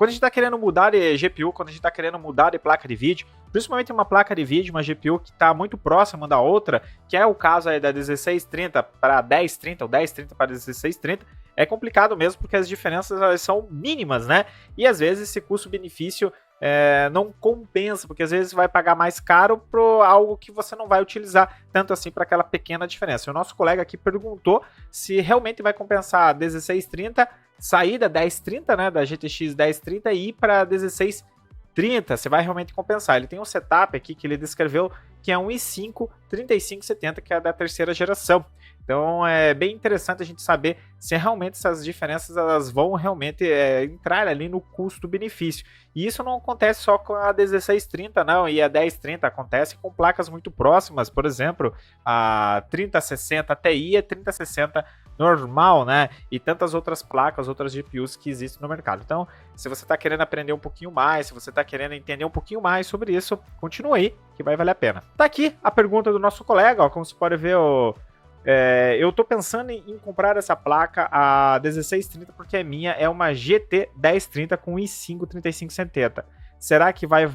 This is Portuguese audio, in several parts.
Quando a gente está querendo mudar de GPU, quando a gente está querendo mudar de placa de vídeo, principalmente uma placa de vídeo, uma GPU que está muito próxima da outra, que é o caso aí da 1630 para 1030 ou 1030 para 1630, é complicado mesmo porque as diferenças elas são mínimas, né? E às vezes esse custo-benefício não compensa, porque às vezes vai pagar mais caro por algo que você não vai utilizar tanto assim para aquela pequena diferença. O nosso colega aqui perguntou se realmente vai compensar a 1630, sair da 1030, né, da GTX 1030 e ir para 1630, se vai realmente compensar. Ele tem um setup aqui que ele descreveu que é um i5 3570, que é da terceira geração. Então é bem interessante a gente saber se realmente essas diferenças elas vão realmente entrar ali no custo-benefício. E isso não acontece só com a 1630 não, e a 1030 acontece com placas muito próximas, por exemplo, a 3060 Ti e a 3060 normal, né? E tantas outras placas, outras GPUs que existem no mercado. Então, se você está querendo aprender um pouquinho mais, se você está querendo entender um pouquinho mais sobre isso, continue aí, que vai valer a pena. Tá aqui a pergunta do nosso colega, ó, como você pode ver, eu tô pensando em comprar essa placa, a 1630, porque a minha é uma GT 1030 com i5 3570. Será que vai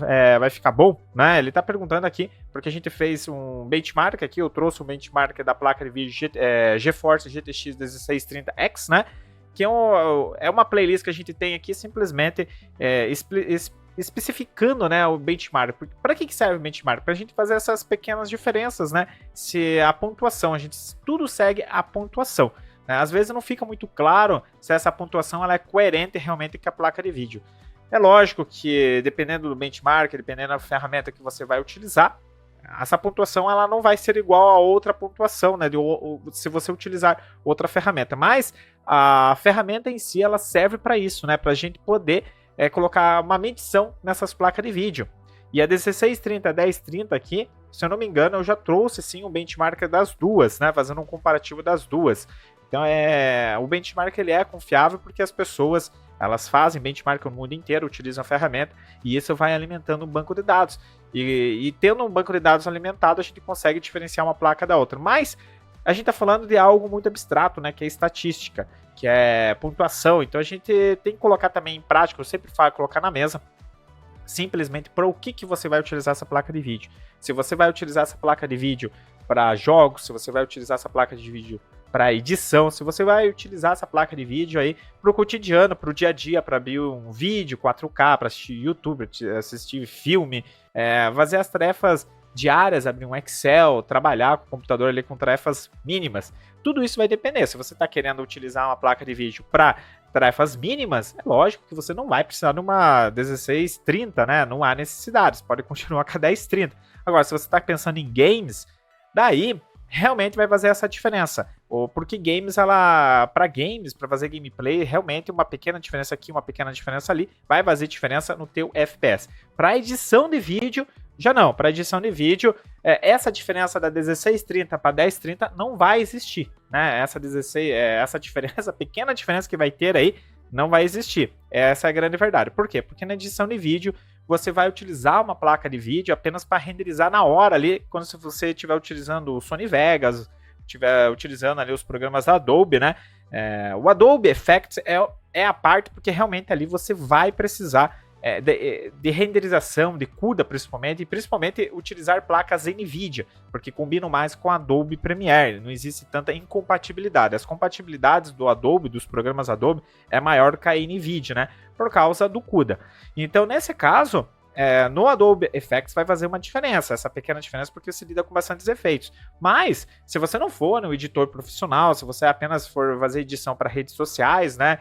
ficar bom? Né? Ele tá perguntando aqui, porque a gente fez um benchmark aqui, eu trouxe um benchmark da placa de vídeo GeForce GTX 1630X, né? Que é uma playlist que a gente tem aqui simplesmente especificando, né, o benchmark. Para que serve o benchmark? Para a gente fazer essas pequenas diferenças, né? Se a pontuação, tudo segue a pontuação. Né? Às vezes não fica muito claro se essa pontuação ela é coerente realmente com a placa de vídeo. É lógico que dependendo do benchmark, dependendo da ferramenta que você vai utilizar, essa pontuação ela não vai ser igual a outra pontuação, né? Se você utilizar outra ferramenta. Mas a ferramenta em si ela serve para isso, né? Para a gente poder colocar uma medição nessas placas de vídeo. E a 1630, 1030 aqui, se eu não me engano, eu já trouxe sim um benchmark das duas, né? Fazendo um comparativo das duas. Então o benchmark ele é confiável porque as pessoas elas fazem benchmark no mundo inteiro, utilizam a ferramenta e isso vai alimentando um banco de dados. E tendo um banco de dados alimentado, a gente consegue diferenciar uma placa da outra. Mas a gente está falando de algo muito abstrato, né? Que é estatística, que é pontuação. Então a gente tem que colocar também em prática, eu sempre falo, colocar na mesa, simplesmente para o que você vai utilizar essa placa de vídeo. Se você vai utilizar essa placa de vídeo para jogos, se você vai utilizar essa placa de vídeo para edição, se você vai utilizar essa placa de vídeo aí para o cotidiano, para o dia a dia, para abrir um vídeo 4K, para assistir YouTube, assistir filme, fazer as tarefas diárias, abrir um Excel, trabalhar com o computador ali com tarefas mínimas. Tudo isso vai depender. Se você está querendo utilizar uma placa de vídeo para tarefas mínimas, é lógico que você não vai precisar de uma 1630, né? Não há necessidade, você pode continuar com a 1030. Agora, se você está pensando em games, daí realmente vai fazer essa diferença. Porque games, para fazer gameplay, realmente uma pequena diferença aqui, uma pequena diferença ali, vai fazer diferença no teu FPS. Para edição de vídeo, já não. Para edição de vídeo, essa diferença da 1630 para 1030 não vai existir, né? Essa diferença, pequena diferença que vai ter aí, não vai existir. Essa é a grande verdade. Por quê? Porque na edição de vídeo, você vai utilizar uma placa de vídeo apenas para renderizar na hora ali, quando você estiver utilizando o Sony Vegas, estiver utilizando ali os programas da Adobe, né? O Adobe Effects é a parte porque realmente ali você vai precisar de renderização, de CUDA principalmente, e principalmente utilizar placas NVIDIA, porque combinam mais com a Adobe Premiere, não existe tanta incompatibilidade. As compatibilidades do Adobe, dos programas Adobe, é maior que a NVIDIA, né? Por causa do CUDA. Então, nesse caso, no Adobe Effects vai fazer uma diferença, essa pequena diferença, porque você lida com bastantes efeitos. Mas, se você não for no editor profissional, se você apenas for fazer edição para redes sociais, né?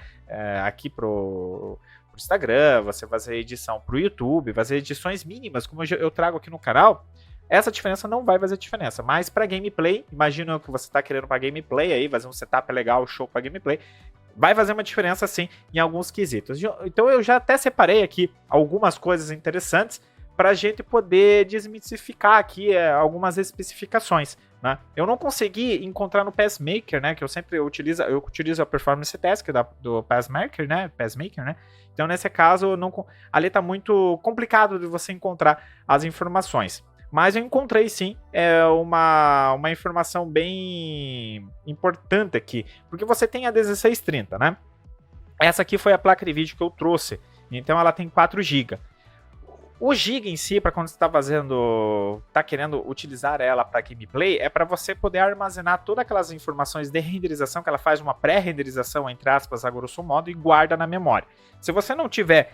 Aqui pro Instagram, você fazer edição para o YouTube, fazer edições mínimas, como eu trago aqui no canal, essa diferença não vai fazer diferença. Mas para gameplay, imagina que você está querendo para gameplay aí, fazer um setup legal, show para gameplay, vai fazer uma diferença sim em alguns quesitos. Então eu já até separei aqui algumas coisas interessantes para a gente poder desmistificar aqui algumas especificações. Né? Eu não consegui encontrar no PassMaker, né? Que eu sempre utilizo a Performance Task do PassMaker, né? Então, nesse caso, ali está muito complicado de você encontrar as informações. Mas eu encontrei sim uma informação bem importante aqui, porque você tem a 1630, né? Essa aqui foi a placa de vídeo que eu trouxe. Então ela tem 4 GB. O giga em si, para quando você está querendo utilizar ela para gameplay, é para você poder armazenar todas aquelas informações de renderização, que ela faz uma pré-renderização, entre aspas, a grosso modo, e guarda na memória. Se você não tiver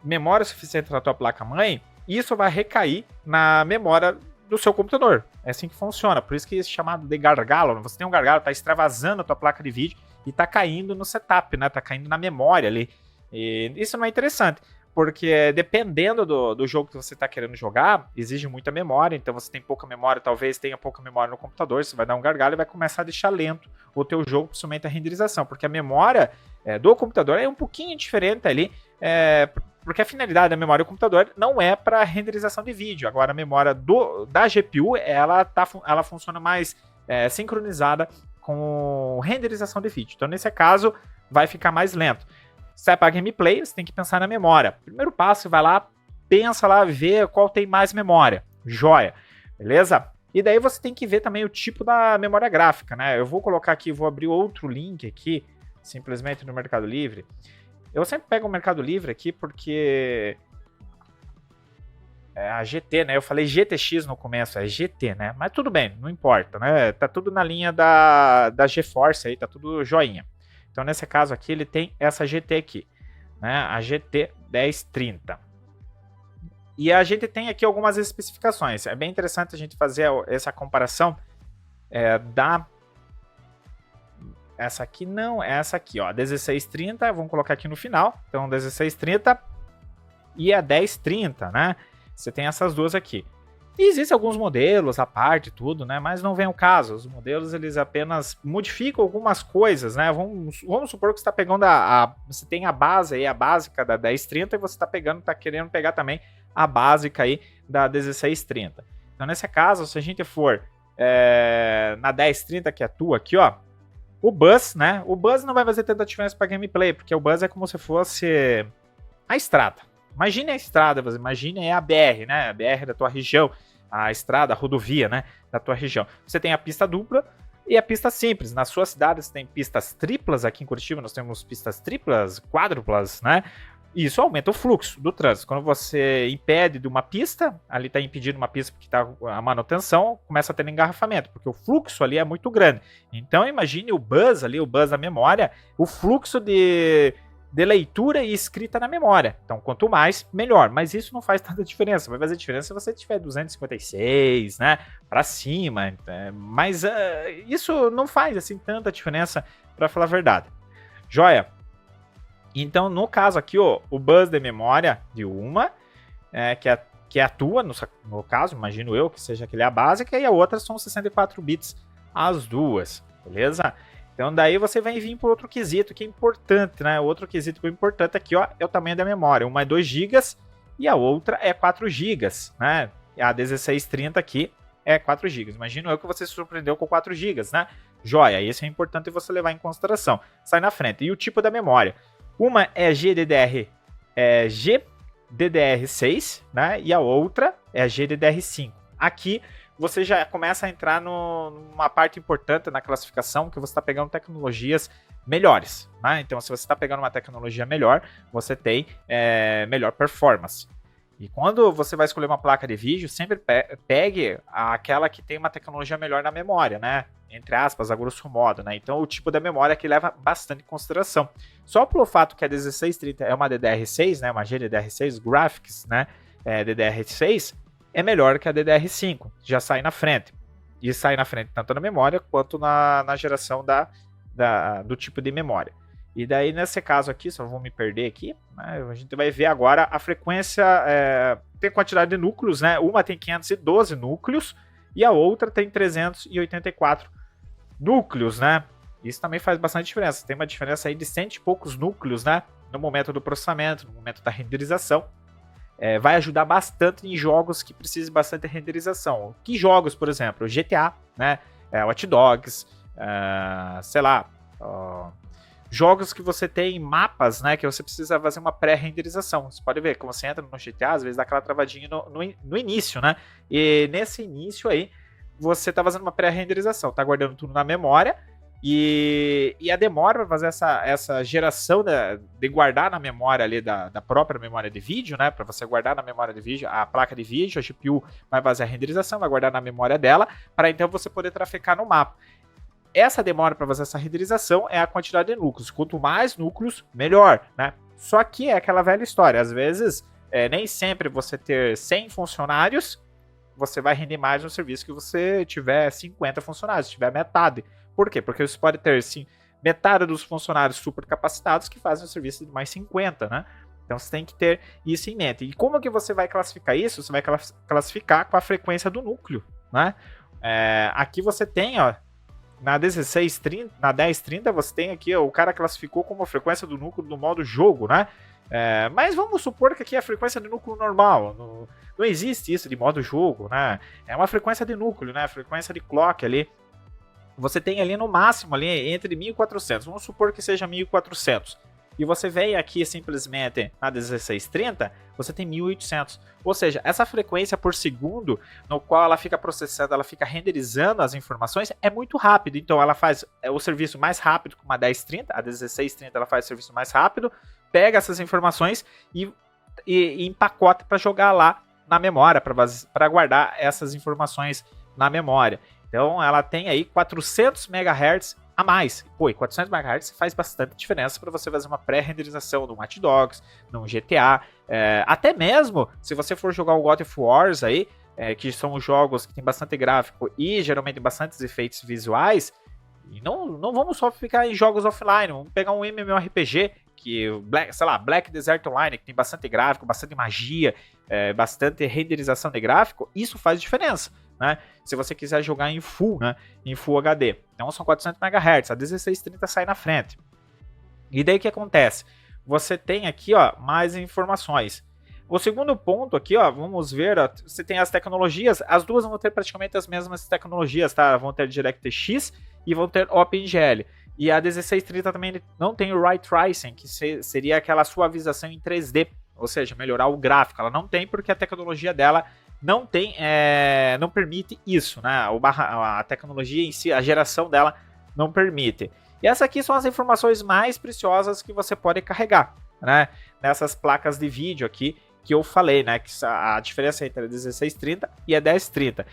memória suficiente na tua placa-mãe, isso vai recair na memória do seu computador. É assim que funciona, por isso que é chamado de gargalo. Você tem um gargalo, está extravasando a tua placa de vídeo e está caindo no setup, né? Está caindo na memória ali. E isso não é interessante, porque dependendo do jogo que você está querendo jogar, exige muita memória, então você tem pouca memória, talvez tenha pouca memória no computador, você vai dar um gargalo e vai começar a deixar lento o teu jogo, principalmente a renderização, porque a memória do computador é um pouquinho diferente ali, porque a finalidade da memória do computador não é para renderização de vídeo. Agora a memória da GPU, ela funciona mais sincronizada com renderização de vídeo, então nesse caso vai ficar mais lento. Se é para gameplay, você tem que pensar na memória. Primeiro passo, você vai lá, pensa lá, vê qual tem mais memória. Joia, beleza? E daí você tem que ver também o tipo da memória gráfica, né? Eu vou colocar aqui, vou abrir outro link aqui, simplesmente no Mercado Livre. Eu sempre pego o Mercado Livre aqui porque a GT, né? Eu falei GTX no começo, é GT, né? Mas tudo bem, não importa, né? Tá tudo na linha da GeForce aí, tá tudo joinha. Então, nesse caso aqui, ele tem essa GT aqui, né? A GT 1030. E a gente tem aqui algumas especificações. É bem interessante a gente fazer essa comparação essa aqui não, essa aqui, ó, 1630, vamos colocar aqui no final. Então, 1630 e a 1030, né? Você tem essas duas aqui. E existem alguns modelos à parte, tudo, né? Mas não vem o caso. Os modelos, eles apenas modificam algumas coisas, né? Vamos supor que você está pegando você tem a base aí, a básica da 1030, e você está querendo pegar também a básica aí da 1630. Então, nesse caso, se a gente for na 1030, que é a tua aqui, ó, o bus, né? O bus não vai fazer tanta diferença para gameplay, porque o bus é como se fosse a estrada. Imagine a estrada, imagine a BR, né? A BR da tua região, a estrada, a rodovia, né? Da tua região. Você tem a pista dupla e a pista simples. Na sua cidade você tem pistas triplas, aqui em Curitiba nós temos pistas triplas, quádruplas, né? E isso aumenta o fluxo do trânsito. Quando você impede de uma pista, ali está impedindo uma pista porque está a manutenção, começa a ter engarrafamento, porque o fluxo ali é muito grande. Então imagine o bus ali, o bus da memória, o fluxo de leitura e escrita na memória. Então, quanto mais, melhor. Mas isso não faz tanta diferença. Vai fazer diferença se você tiver 256, né? Para cima. Mas isso não faz, assim, tanta diferença, para falar a verdade. Joia? Então, no caso aqui, ó, o bus de memória de uma, que é a tua, no caso, imagino eu, que seja aquele a básica, e a outra são 64 bits, as duas. Beleza? Então daí você vai vir para outro quesito que é importante, né? Outro quesito que é importante aqui, ó, é o tamanho da memória. Uma é 2 GB e a outra é 4 GB, né? A 1630 aqui é 4 GB. Imagino eu que você se surpreendeu com 4 GB, né? Joia, isso é importante você levar em consideração. Sai na frente. E o tipo da memória? Uma é GDDR6, né? E a outra é a GDDR5. Aqui você já começa a entrar numa parte importante na classificação, que você está pegando tecnologias melhores, né? Então, se você está pegando uma tecnologia melhor, você tem melhor performance. E quando você vai escolher uma placa de vídeo, sempre pegue aquela que tem uma tecnologia melhor na memória, né? Entre aspas, a grosso modo, né? Então, o tipo da memória que leva bastante em consideração. Só pelo fato que a 1630 é uma DDR6, né? Uma GDDR6 Graphics, né? DDR6, é melhor que a DDR5, já sai na frente. E sai na frente tanto na memória quanto na geração do tipo de memória. E daí, nesse caso aqui, só vou me perder aqui, né, a gente vai ver agora a frequência, tem quantidade de núcleos, né? Uma tem 512 núcleos e a outra tem 384 núcleos, né? Isso também faz bastante diferença. Tem uma diferença aí de 100 e poucos núcleos, né? No momento do processamento, no momento da renderização. Vai ajudar bastante em jogos que precisem bastante renderização. Que jogos, por exemplo? GTA, né? Watch Dogs, sei lá, jogos que você tem mapas, né? Que você precisa fazer uma pré-renderização. Você pode ver, quando você entra no GTA, às vezes dá aquela travadinha no início, né? E nesse início aí, você tá fazendo uma pré-renderização, tá guardando tudo na memória E a demora para fazer essa geração de guardar na memória ali da própria memória de vídeo, né? Para você guardar na memória de vídeo, a placa de vídeo, a GPU vai fazer a renderização, vai guardar na memória dela, para então você poder trafecar no mapa. Essa demora para fazer essa renderização é a quantidade de núcleos. Quanto mais núcleos, melhor, né? Só que é aquela velha história. Às vezes, nem sempre você ter 100 funcionários, você vai render mais no serviço que você tiver 50 funcionários, tiver metade. Por quê? Porque você pode ter, sim, metade dos funcionários super capacitados que fazem o serviço de mais 50, né? Então você tem que ter isso em mente. E como que você vai classificar isso? Você vai classificar com a frequência do núcleo, né? Aqui você tem, ó, na 1630, na 1030, você tem aqui, ó, o cara classificou como a frequência do núcleo do modo jogo, né? Mas vamos supor que aqui é a frequência de núcleo normal. Não existe isso de modo jogo, né? É uma frequência de núcleo, né? A frequência de clock ali. Você tem ali no máximo ali entre 1400. Vamos supor que seja 1400. E você vem aqui simplesmente na 1630, você tem 1800. Ou seja, essa frequência por segundo no qual ela fica processando, ela fica renderizando as informações, é muito rápido. Então ela faz o serviço mais rápido com uma 1030, a 1630 ela faz o serviço mais rápido, pega essas informações e empacota para jogar lá na memória, para guardar essas informações na memória. Então ela tem aí 400 MHz a mais. Pô, e 400 MHz faz bastante diferença para você fazer uma pré-renderização no Watch Dogs, no GTA, até mesmo se você for jogar o God of Wars aí, que são jogos que tem bastante gráfico e geralmente bastantes efeitos visuais, e não vamos só ficar em jogos offline, vamos pegar um MMORPG, que Black Desert Online, que tem bastante gráfico, bastante magia, bastante renderização de gráfico, isso faz diferença. Né? Se você quiser jogar em Full, né? Em Full HD. Então são 400 MHz, a 1630 sai na frente. E daí o que acontece? Você tem aqui, ó, mais informações. O segundo ponto aqui, ó, vamos ver, ó, você tem as tecnologias, as duas vão ter praticamente as mesmas tecnologias, tá? Vão ter DirectX e vão ter OpenGL. E a 1630 também não tem o Ray Tracing, que seria aquela suavização em 3D, ou seja, melhorar o gráfico. Ela não tem porque a tecnologia dela não permite isso, né? A tecnologia em si, a geração dela não permite. E essas aqui são as informações mais preciosas que você pode carregar, né? Nessas placas de vídeo aqui que eu falei, né? Que a diferença entre a 1630 e a 1030.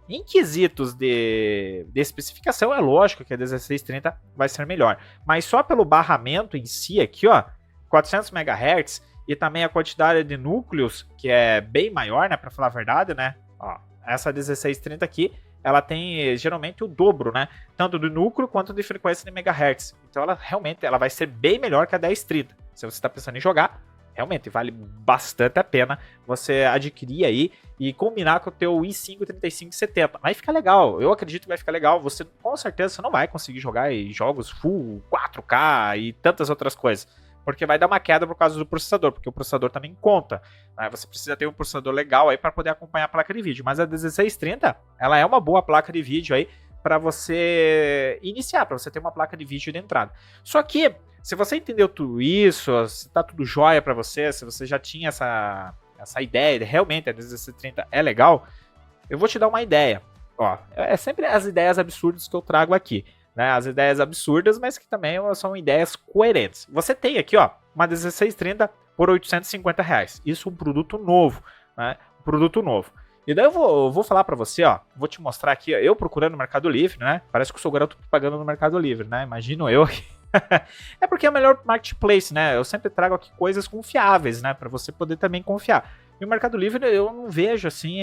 Em quesitos de especificação, é lógico que a 1630 vai ser melhor. Mas só pelo barramento em si aqui, ó, 400 MHz, e também a quantidade de núcleos, que é bem maior, né, para falar a verdade, né? Ó, essa 1630 aqui, ela tem geralmente o dobro, né? Tanto do núcleo quanto de frequência de megahertz. Então ela realmente vai ser bem melhor que a 1030. Se você está pensando em jogar, realmente vale bastante a pena você adquirir aí e combinar com o teu i5 3570. Vai ficar legal, eu acredito que vai ficar legal. Você com certeza não vai conseguir jogar em jogos full 4K e tantas outras coisas, porque vai dar uma queda por causa do processador, porque o processador também conta, né? Você precisa ter um processador legal aí para poder acompanhar a placa de vídeo, mas a 1630, ela é uma boa placa de vídeo aí para você iniciar, para você ter uma placa de vídeo de entrada. Só que, se você entendeu tudo isso, se tá tudo jóia para você, se você já tinha essa ideia, realmente a 1630 é legal, eu vou te dar uma ideia. Ó, é sempre as ideias absurdas que eu trago aqui, né? As ideias absurdas, mas que também são ideias coerentes. Você tem aqui, ó, uma 1630 por R$850. Isso é um produto novo, né? Um produto novo. E daí eu vou falar pra você, ó, vou te mostrar aqui, ó, eu procurando no Mercado Livre, né? Parece que eu sou garoto propaganda no Mercado Livre, né? Imagino eu. É porque é o melhor marketplace, né? Eu sempre trago aqui coisas confiáveis, né? Pra você poder também confiar. E o Mercado Livre eu não vejo, assim,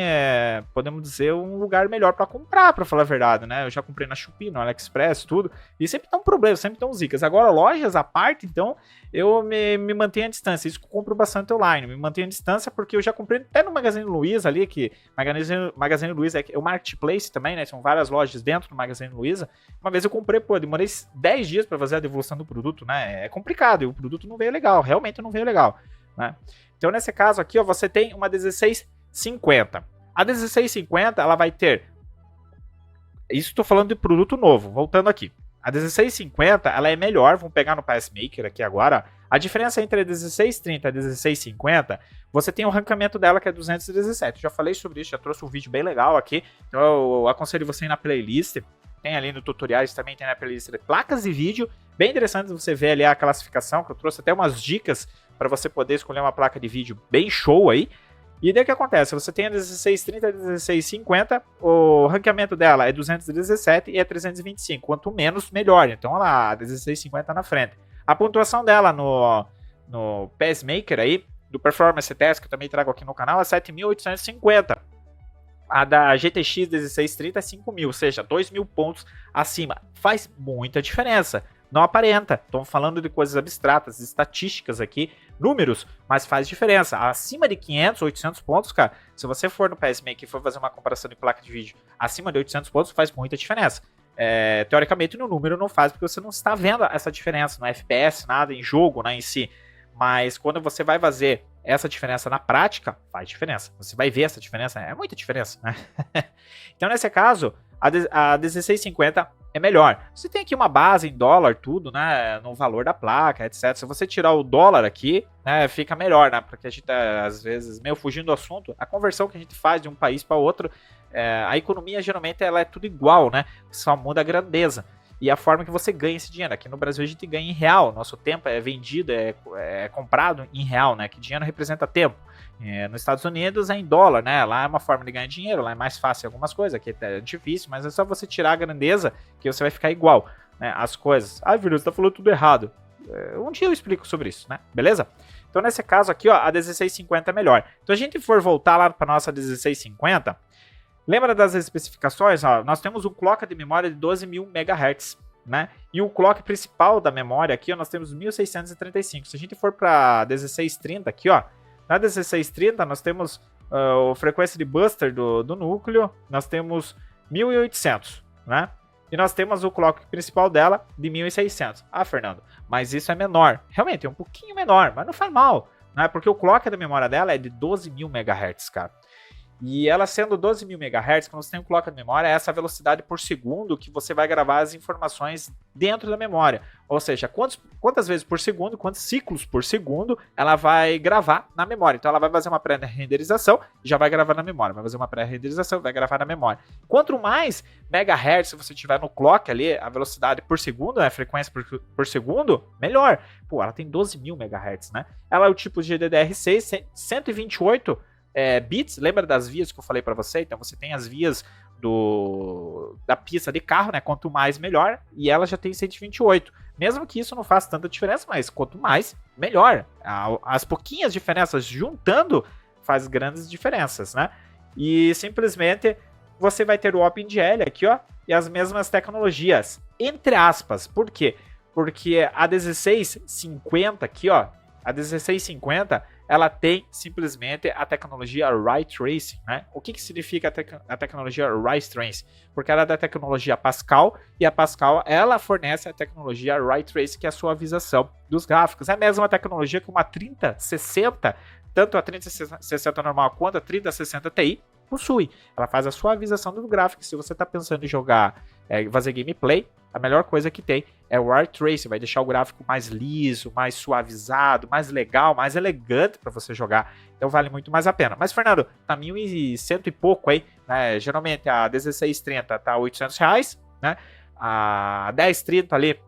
podemos dizer, um lugar melhor pra comprar, pra falar a verdade, né? Eu já comprei na Shopee, no AliExpress, tudo. E sempre tem um problema, sempre tem uns zicas. Agora, lojas à parte, então, eu me mantenho à distância. Isso que eu compro bastante online. Me mantenho à distância porque eu já comprei até no Magazine Luiza ali, que Magazine Luiza é o marketplace também, né? São várias lojas dentro do Magazine Luiza. Uma vez eu comprei, pô, demorei 10 dias pra fazer a devolução do produto, né? É complicado e o produto não veio legal, realmente não veio legal, né? Então, nesse caso aqui, ó, você tem uma 1650. A 1650, ela vai ter... Isso estou falando de produto novo, voltando aqui. A 1650, ela é melhor, vamos pegar no PS Maker aqui agora. A diferença entre a 1630 e a 1650, você tem o rancamento dela que é 217. Já falei sobre isso, já trouxe um vídeo bem legal aqui, então eu aconselho você ir na playlist, tem ali no tutoriais, também tem na playlist de placas de vídeo, bem interessante você ver ali a classificação, que eu trouxe até umas dicas para você poder escolher uma placa de vídeo bem show aí. E daí o que acontece? Você tem a 1630 e a 1650, o ranqueamento dela é 217 e é 325. Quanto menos, melhor. Então, olha lá, a 1650 na frente. A pontuação dela no PSMaker aí, do Performance Test, que eu também trago aqui no canal, é 7.850. A da GTX 1630 é 5.000, ou seja, 2.000 pontos acima. Faz muita diferença. Não aparenta. Estamos falando de coisas abstratas, estatísticas aqui, números, mas faz diferença. Acima de 500, 800 pontos, cara, se você for no PSMaker e for fazer uma comparação de placa de vídeo acima de 800 pontos, faz muita diferença. Teoricamente, no número não faz, porque você não está vendo essa diferença no FPS, nada em jogo, né, em si. Mas quando você vai fazer essa diferença na prática, faz diferença. Você vai ver essa diferença, é muita diferença, né? Então, nesse caso, a 1650 é melhor. Você tem aqui uma base em dólar, tudo, né? No valor da placa, etc. Se você tirar o dólar aqui, né? Fica melhor, né? Porque a gente tá, às vezes, meio fugindo do assunto. A conversão que a gente faz de um país para outro, a economia, geralmente, ela é tudo igual, né? Só muda a grandeza. E a forma que você ganha esse dinheiro. Aqui no Brasil a gente ganha em real. Nosso tempo é vendido, é comprado em real, né? Que dinheiro representa tempo. Nos Estados Unidos é em dólar, né? Lá é uma forma de ganhar dinheiro, lá é mais fácil algumas coisas, aqui é difícil, mas é só você tirar a grandeza que você vai ficar igual, né? As coisas. Ah, Vitor, você tá falando tudo errado. Um dia eu explico sobre isso, né? Beleza? Então nesse caso aqui, ó, a 1650 é melhor. Então a gente for voltar lá para nossa 1650, lembra das especificações? Ó, nós temos um clock de memória de 12.000 MHz, né? E o clock principal da memória aqui, ó, nós temos 1635. Se a gente for para 1630 aqui, ó, na 1630 nós temos a frequência de buster do núcleo, nós temos 1800, né? E nós temos o clock principal dela de 1600. Ah, Fernando, mas isso é menor. Realmente, é um pouquinho menor, mas não faz mal, né? Porque o clock da memória dela é de 12.000 MHz, cara. E ela sendo 12.000 MHz, quando você tem um clock de memória, é essa velocidade por segundo que você vai gravar as informações dentro da memória. Ou seja, quantas vezes por segundo, quantos ciclos por segundo ela vai gravar na memória. Então ela vai fazer uma pré-renderização e já vai gravar na memória. Vai fazer uma pré-renderização e vai gravar na memória. Quanto mais megahertz você tiver no clock ali, a velocidade por segundo, né, a frequência por segundo, melhor. Pô, ela tem 12.000 MHz, né? Ela é o tipo de DDR6, 128 bits, lembra das vias que eu falei para você? Então você tem as vias da pista de carro, né? Quanto mais, melhor. E ela já tem 128. Mesmo que isso não faça tanta diferença, mas quanto mais, melhor. As pouquinhas diferenças juntando faz grandes diferenças, né? E simplesmente você vai ter o OpenGL aqui, ó, e as mesmas tecnologias, entre aspas. Por quê? Porque a 1650 aqui, ó, a 1650, ela tem simplesmente a tecnologia Ray Tracing, né? O que significa a tecnologia Ray Tracing? Porque ela é da tecnologia Pascal, e a Pascal, ela fornece a tecnologia Ray Tracing, que é a suavização dos gráficos. É a mesma tecnologia que uma 3060, tanto a 3060 normal quanto a 3060 Ti, possui. Ela faz a suavização do gráfico. Se você está pensando em jogar, fazer gameplay, a melhor coisa que tem é o Ray Tracing, vai deixar o gráfico mais liso, mais suavizado, mais legal, mais elegante para você jogar. Então vale muito mais a pena. Mas, Fernando, tá 1.100 e pouco aí, né? Geralmente a 1630 tá R$800, né? A 1030 ali,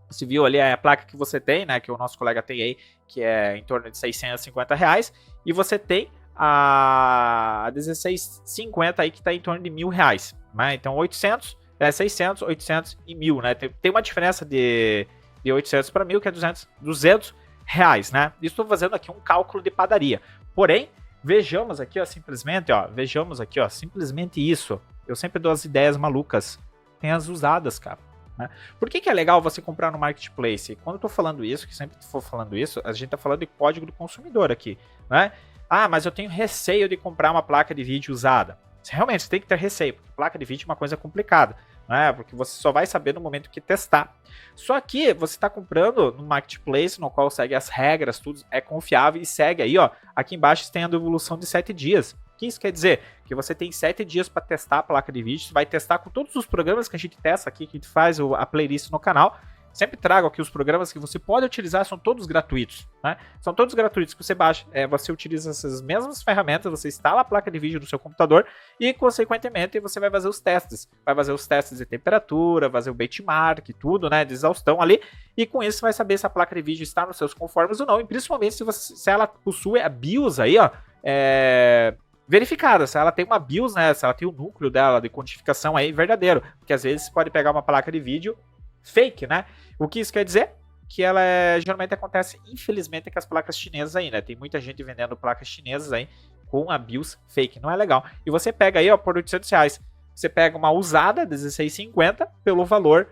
você viu ali a placa que você tem, né? Que o nosso colega tem aí, que é em torno de R$650. E você tem a 1650 aí, que tá em torno de R$1.000, né? Então 800... 600, 800 e 1.000, né? Tem uma diferença de 800 para 1.000, que é 200 reais, né? Estou fazendo aqui um cálculo de padaria. Porém, vejamos aqui, ó, simplesmente isso. Eu sempre dou as ideias malucas. Tem as usadas, cara. Né? Por que é legal você comprar no Marketplace? Quando eu tô falando isso, que sempre for falando isso, a gente tá falando de código do consumidor aqui, né? Ah, mas eu tenho receio de comprar uma placa de vídeo usada. Realmente, você tem que ter receio, porque placa de vídeo é uma coisa complicada, né? Porque você só vai saber no momento que testar. Só que você está comprando no Marketplace, no qual segue as regras, tudo é confiável e segue aí, ó. Aqui embaixo tem a devolução de 7 dias. O que isso quer dizer? Que você tem 7 dias para testar a placa de vídeo, você vai testar com todos os programas que a gente testa aqui, que a gente faz a playlist no canal. sempre trago aqui os programas que você pode utilizar, são todos gratuitos, né? São todos gratuitos que você baixa, você utiliza essas mesmas ferramentas, você instala a placa de vídeo no seu computador e, consequentemente, você vai fazer os testes. Vai fazer os testes de temperatura, fazer o benchmark, tudo, né, de exaustão ali, e com isso você vai saber se a placa de vídeo está nos seus conformes ou não, e principalmente se ela possui a BIOS aí, ó, verificada, se ela tem uma BIOS, né, se ela tem o núcleo dela de codificação aí verdadeiro, porque às vezes você pode pegar uma placa de vídeo fake, né? O que isso quer dizer? Que ela geralmente acontece, infelizmente, com as placas chinesas aí, né? Tem muita gente vendendo placas chinesas aí com a BIOS fake, não é legal. E você pega aí, ó, por R$800, você pega uma usada 1650 pelo valor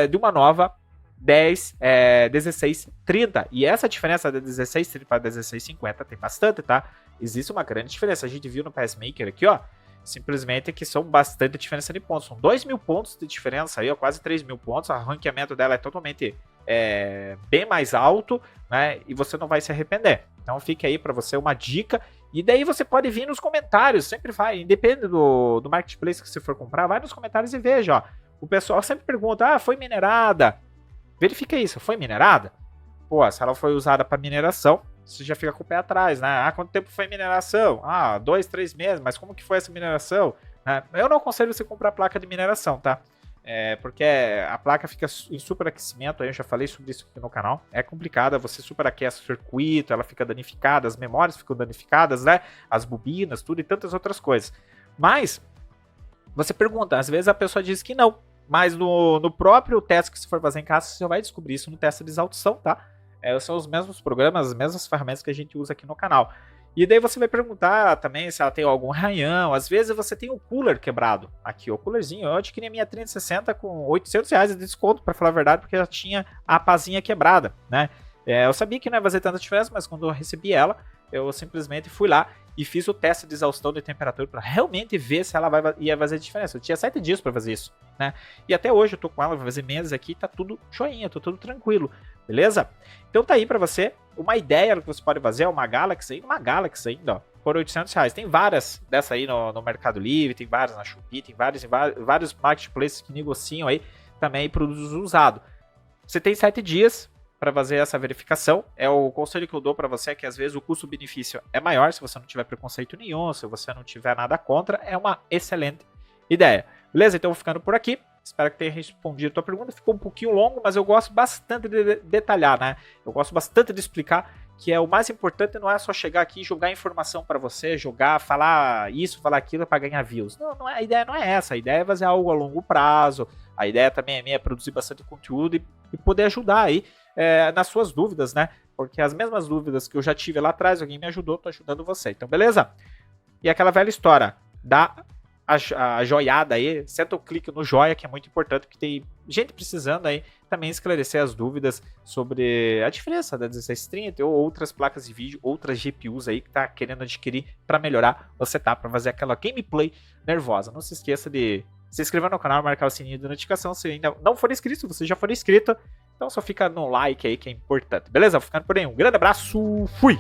de uma nova 1630. E essa diferença de 1630 para 1650 tem bastante, tá? Existe uma grande diferença. A gente viu no PS Maker aqui, ó, simplesmente que são bastante diferença de pontos. São 2.000 pontos de diferença aí, ó, quase 3.000 pontos. O ranqueamento dela é totalmente bem mais alto, né? E você não vai se arrepender. Então fica aí para você uma dica. E daí você pode vir nos comentários, sempre vai, independente do marketplace que você for comprar, vai nos comentários e veja, ó. O pessoal sempre pergunta, foi minerada? Verifica isso, foi minerada? Pô, se ela foi usada para mineração, você já fica com o pé atrás, né? Quanto tempo foi mineração? 2, 3 meses, mas como que foi essa mineração? Eu não aconselho você comprar placa de mineração, tá? Porque a placa fica em superaquecimento, aí eu já falei sobre isso aqui no canal. É complicada, você superaquece o circuito, ela fica danificada, as memórias ficam danificadas, né? As bobinas, tudo e tantas outras coisas. Mas, você pergunta, às vezes a pessoa diz que não. Mas no próprio teste que você for fazer em casa, você vai descobrir isso no teste de exaustão, tá? São os mesmos programas, as mesmas ferramentas que a gente usa aqui no canal. E daí você vai perguntar também se ela tem algum arranhão. Às vezes você tem o cooler quebrado. Aqui, o coolerzinho. Eu adquiri a minha 3060 com R$800 de desconto, para falar a verdade, porque ela tinha a pazinha quebrada, né? Eu sabia que não ia fazer tanta diferença, mas quando eu recebi ela, eu simplesmente fui lá e fiz o teste de exaustão de temperatura para realmente ver se ela ia fazer diferença. Eu tinha 7 dias para fazer isso, né? E até hoje eu tô com ela, vai fazer meses aqui, tá tudo joinha, tô tudo tranquilo, beleza? Então tá aí para você uma ideia do que você pode fazer, uma Galaxy ainda, ó, por R$800. Tem várias dessa aí no Mercado Livre, tem várias na Shopee, tem vários marketplaces que negociam aí também produtos usados. Você tem 7 dias para fazer essa verificação. O conselho que eu dou para você é que às vezes o custo-benefício é maior, se você não tiver preconceito nenhum, se você não tiver nada contra, é uma excelente ideia. Beleza? Então eu vou ficando por aqui. Espero que tenha respondido a tua pergunta. Ficou um pouquinho longo, mas eu gosto bastante de detalhar, né? Eu gosto bastante de explicar que o mais importante não é só chegar aqui e jogar informação para você, falar isso, falar aquilo para ganhar views. Não, a ideia não é essa. A ideia é fazer algo a longo prazo. A ideia também é minha, produzir bastante conteúdo e poder ajudar aí nas suas dúvidas, né? Porque as mesmas dúvidas que eu já tive lá atrás, alguém me ajudou, tô ajudando você. Então, beleza? E aquela velha história, dá a joiada aí, senta o clique no joia, que é muito importante, porque tem gente precisando aí também esclarecer as dúvidas sobre a diferença da 1630 ou outras placas de vídeo, outras GPUs aí que tá querendo adquirir para melhorar o setup, para fazer aquela gameplay nervosa. Não se esqueça de se inscrever no canal, marcar o sininho de notificação se ainda não for inscrito. Se você já for inscrito, então só fica no like aí que é importante. Beleza? Vou ficando por aí. Um grande abraço. Fui!